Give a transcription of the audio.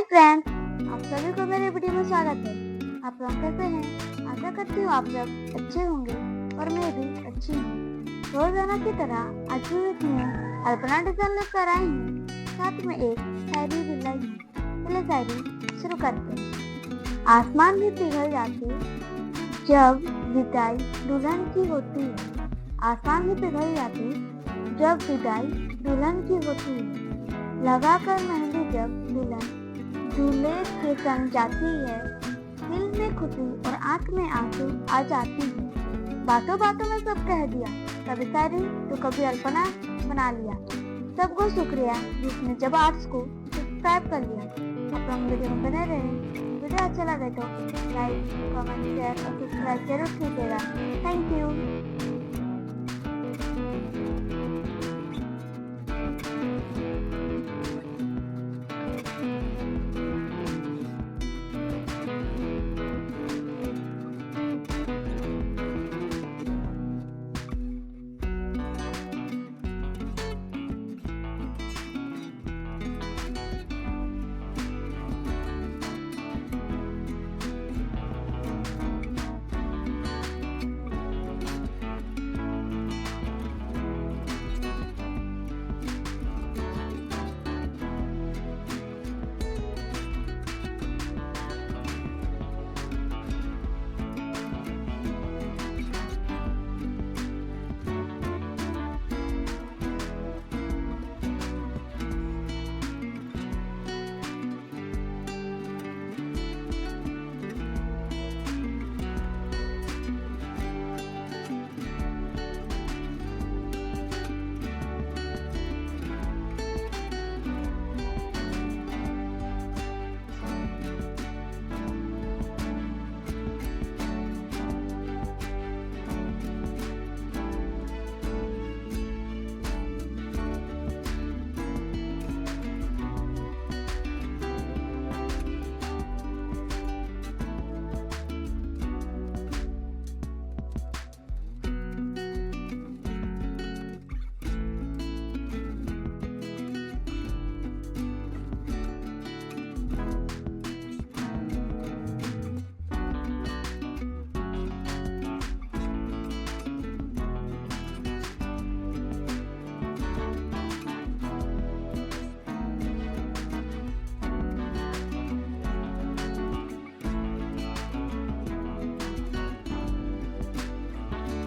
Hi friends, आप सभी को मेरे वीडियो में स्वागत है। आप लोग कैसे हैं? आशा करती हूँ आप सब अच्छे होंगे और मैं भी अच्छी हूँ। रोजाना की तरह आज भी मैं अल्पना डिजाइन लेकर आई हूँ, साथ में एक शायरी भी लाई हूँ। चलिए शायरी शुरू करते हैं। आसमान भी पिघल जाते जब विदाई दुल्हन की होती है। आसमान भी पिघल जाते जब विदाई दुल्हन की होती है। लगाकर मेहंदी जब दुल्हन दूल्हे के संग जाती है, दिल में खुशी और आंख में आंसू आ जाती है। बातों बातों में सब कह दिया, कभी शायरी तो कभी अल्पना बना लिया। सबको शुक्रिया जिसने जबार्ट को सब्सक्राइब कर लिया। आप लोग वीडियो में बने रहे। वीडियो अच्छा लगे तो लाइक, कमेंट, शेयर और सब्सक्राइब जरूर कीजिएगा। Thank you.